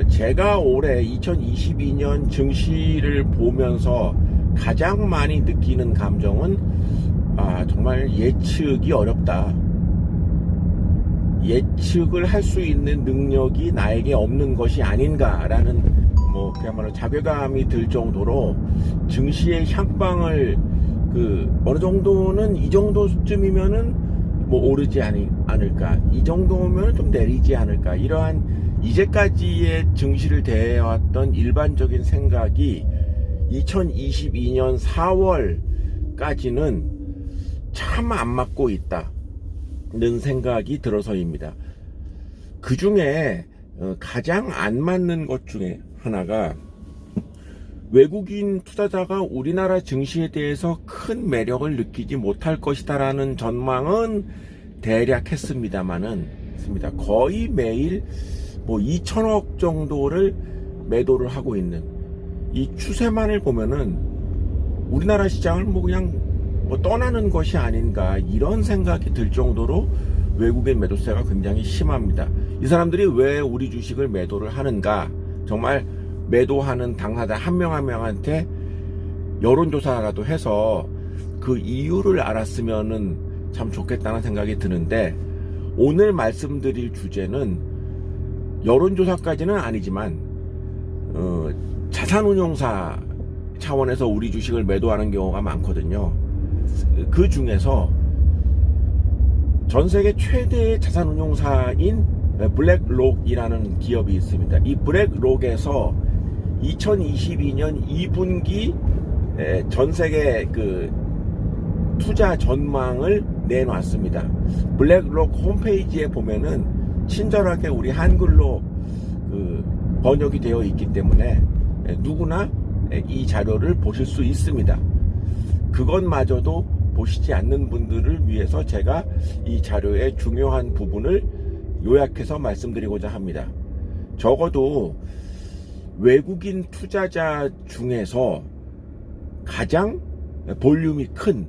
제가 올해 2022년 증시를 보면서 가장 많이 느끼는 감정은 정말 예측이 어렵다. 예측을 할 수 있는 능력이 나에게 없는 것이 아닌가라는 그야말로 자괴감이 들 정도로 증시의 향방을 어느 정도는 이 정도쯤이면은 오르지 않을까, 이 정도면 좀 내리지 않을까, 이러한 이제까지의 증시를 대해왔던 일반적인 생각이 2022년 4월까지는 참 안 맞고 있다는 생각이 들어서입니다. 그 중에 가장 안 맞는 것 중에 하나가, 외국인 투자자가 우리나라 증시에 대해서 큰 매력을 느끼지 못할 것이다 라는 전망은 대략 했습니다만은, 거의 매일 2천억 정도를 매도를 하고 있는 이 추세만을 보면은 우리나라 시장을 그냥 떠나는 것이 아닌가, 이런 생각이 들 정도로 외국인 매도세가 굉장히 심합니다. 이 사람들이 왜 우리 주식을 매도를 하는가, 정말 매도하는 당사자 한 명 한 명한테 여론조사라도 해서 그 이유를 알았으면은 참 좋겠다는 생각이 드는데, 오늘 말씀드릴 주제는 여론조사까지는 아니지만 자산운용사 차원에서 우리 주식을 매도하는 경우가 많거든요. 그 중에서 전세계 최대의 자산운용사인 블랙록이라는 기업이 있습니다. 이 블랙록에서 2022년 2분기 전세계 투자 전망을 내놨습니다. 블랙록 홈페이지에 보면은 친절하게 우리 한글로 번역이 되어 있기 때문에 누구나 이 자료를 보실 수 있습니다. 그것마저도 보시지 않는 분들을 위해서 제가 이 자료의 중요한 부분을 요약해서 말씀드리고자 합니다. 적어도 외국인 투자자 중에서 가장 볼륨이 큰,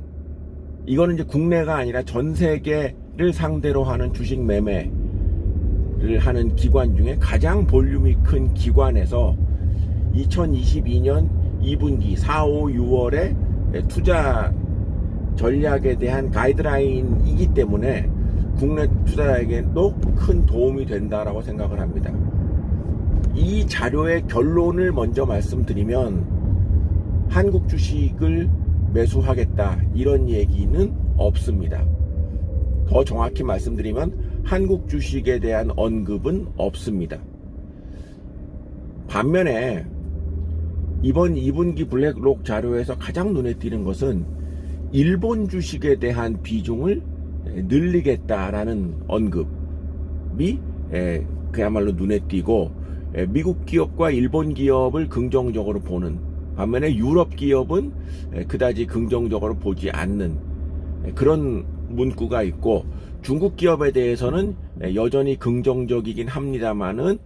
이거는 이제 국내가 아니라 전 세계를 상대로 하는 주식 매매를 하는 기관 중에 가장 볼륨이 큰 기관에서 2022년 2분기 4, 5, 6월에 투자 전략에 대한 가이드라인이기 때문에 국내 투자자에게도 큰 도움이 된다라고 생각을 합니다. 이 자료의 결론을 먼저 말씀드리면, 한국 주식을 매수하겠다 이런 얘기는 없습니다. 더 정확히 말씀드리면 한국 주식에 대한 언급은 없습니다. 반면에 이번 2분기 블랙록 자료에서 가장 눈에 띄는 것은 일본 주식에 대한 비중을 늘리겠다라는 언급이 그야말로 눈에 띄고, 미국 기업과 일본 기업을 긍정적으로 보는 반면에 유럽 기업은 그다지 긍정적으로 보지 않는 그런 문구가 있고, 중국 기업에 대해서는 여전히 긍정적이긴 합니다만은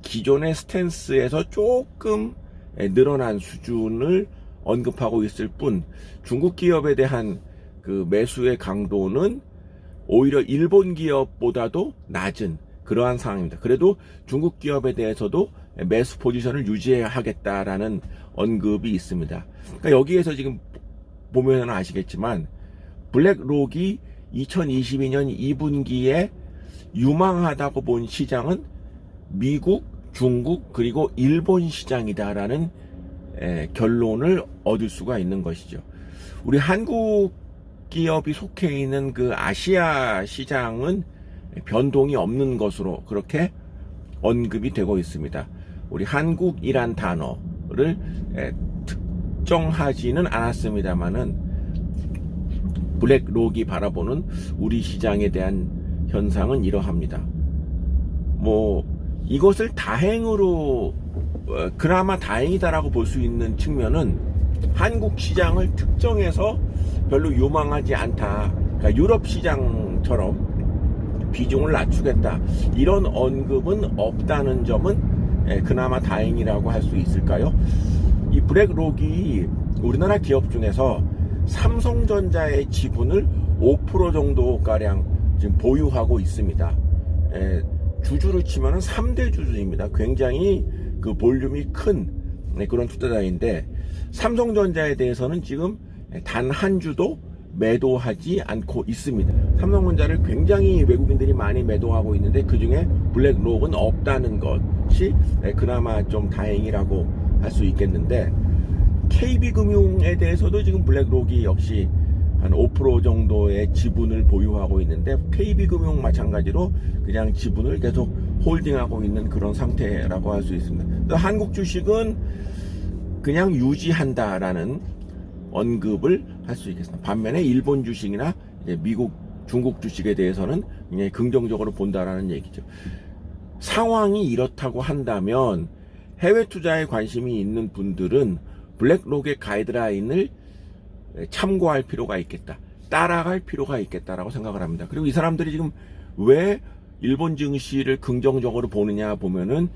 기존의 스탠스에서 조금 늘어난 수준을 언급하고 있을 뿐, 중국 기업에 대한 매수의 강도는 오히려 일본 기업보다도 낮은 그러한 상황입니다. 그래도 중국 기업에 대해서도 매수 포지션을 유지해야 하겠다라는 언급이 있습니다. 그러니까 여기에서 지금 보면 아시겠지만, 블랙록이 2022년 2분기에 유망하다고 본 시장은 미국, 중국, 그리고 일본 시장이다라는 결론을 얻을 수가 있는 것이죠. 우리 한국 기업이 속해 있는 아시아 시장은 변동이 없는 것으로 그렇게 언급이 되고 있습니다. 우리 한국이란 단어를 특정하지는 않았습니다만은, 블랙록이 바라보는 우리 시장에 대한 현상은 이러합니다. 이것을 다행으로 그나마 다행이다라고 볼 수 있는 측면은, 한국 시장을 특정해서 별로 유망하지 않다, 그러니까 유럽 시장처럼 비중을 낮추겠다 이런 언급은 없다는 점은 그나마 다행이라고 할 수 있을까요? 이 블랙록이 우리나라 기업 중에서 삼성전자의 지분을 5% 정도가량 지금 보유하고 있습니다. 주주로 치면은 3대 주주입니다. 굉장히 그 볼륨이 큰 그런 투자자인데, 삼성전자에 대해서는 지금 단 한 주도 매도하지 않고 있습니다. 삼성전자를 굉장히 외국인들이 많이 매도하고 있는데, 그 중에 블랙록은 없다는 것이 그나마 좀 다행이라고 할 수 있겠는데, KB금융에 대해서도 지금 블랙록이 역시 한 5% 정도의 지분을 보유하고 있는데, KB금융 마찬가지로 그냥 지분을 계속 홀딩하고 있는 그런 상태라고 할 수 있습니다. 한국 주식은 그냥 유지한다라는 언급을 할 수 있겠습니다. 반면에 일본 주식이나 이제 미국, 중국 주식에 대해서는 굉장히 긍정적으로 본다라는 얘기죠. 상황이 이렇다고 한다면 해외 투자에 관심이 있는 분들은 블랙록의 가이드라인을 참고할 필요가 있겠다, 따라갈 필요가 있겠다라고 생각을 합니다. 그리고 이 사람들이 지금 왜 일본 증시를 긍정적으로 보느냐 보면은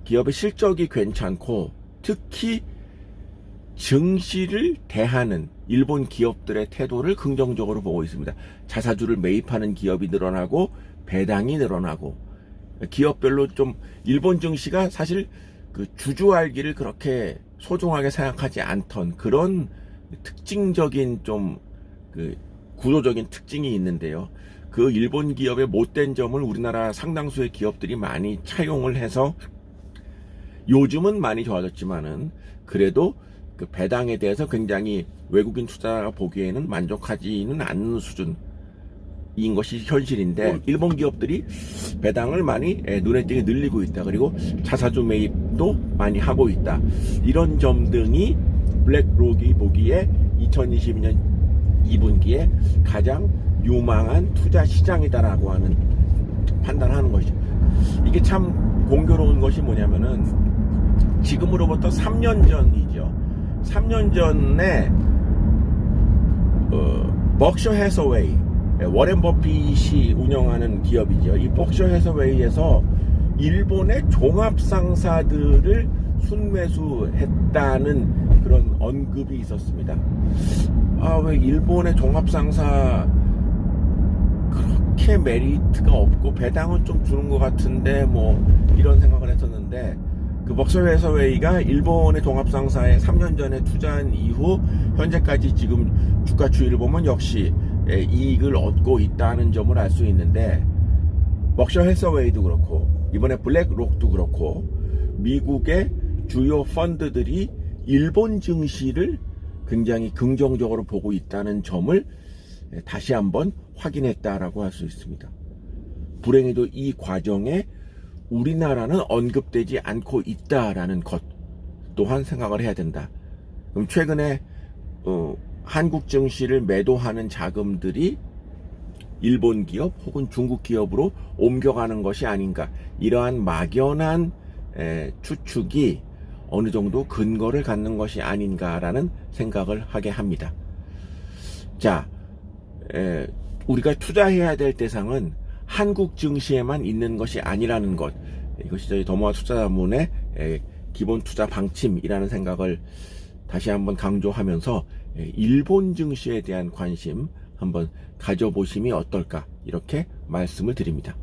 기업의 실적이 괜찮고, 특히 증시를 대하는 일본 기업들의 태도를 긍정적으로 보고 있습니다. 자사주를 매입하는 기업이 늘어나고 배당이 늘어나고, 기업별로 좀 일본 증시가 사실 그 주주 알기를 그렇게 소중하게 생각하지 않던 그런 특징적인 좀 그 구조적인 특징이 있는데요. 그 일본 기업의 못된 점을 우리나라 상당수의 기업들이 많이 차용을 해서 요즘은 많이 좋아졌지만은 그래도 그 배당에 대해서 굉장히 외국인 투자가 보기에는 만족하지는 않는 수준인 것이 현실인데, 일본 기업들이 배당을 많이 눈에 띄게 늘리고 있다. 그리고 자사주 매입도 많이 하고 있다. 이런 점 등이 블랙록이 보기에 2022년 2분기에 가장 유망한 투자 시장이다라고 하는 판단하는 것이죠. 이게 참 공교로운 것이 뭐냐면은, 지금으로부터 3년 전이죠. 3년 전에 버크셔 해서웨이, 워렌 버핏이 운영하는 기업이죠. 이 버크셔 해서웨이에서 일본의 종합상사들을 순매수했다는 그런 언급이 있었습니다. 왜 일본의 종합상사 그렇게 메리트가 없고 배당은 좀 주는 것 같은데 뭐 이런 생각을 했었는데, 그 버크셔 해서웨이가 일본의 종합상사에 3년 전에 투자한 이후 현재까지 지금 주가 추이를 보면 역시 이익을 얻고 있다는 점을 알 수 있는데, 버크셔 해서웨이도 그렇고 이번에 블랙록도 그렇고 미국의 주요 펀드들이 일본 증시를 굉장히 긍정적으로 보고 있다는 점을 다시 한번 확인했다라고 할 수 있습니다. 불행히도 이 과정에 우리나라는 언급되지 않고 있다라는 것 또한 생각을 해야 된다. 그럼 최근에 한국 증시를 매도하는 자금들이 일본 기업 혹은 중국 기업으로 옮겨가는 것이 아닌가, 이러한 막연한 추측이 어느 정도 근거를 갖는 것이 아닌가라는 생각을 하게 합니다. 자, 우리가 투자해야 될 대상은 한국 증시에만 있는 것이 아니라는 것, 이것이 저희 더모아 투자자문의 기본 투자 방침이라는 생각을 다시 한번 강조하면서 일본 증시에 대한 관심 한번 가져보심이 어떨까, 이렇게 말씀을 드립니다.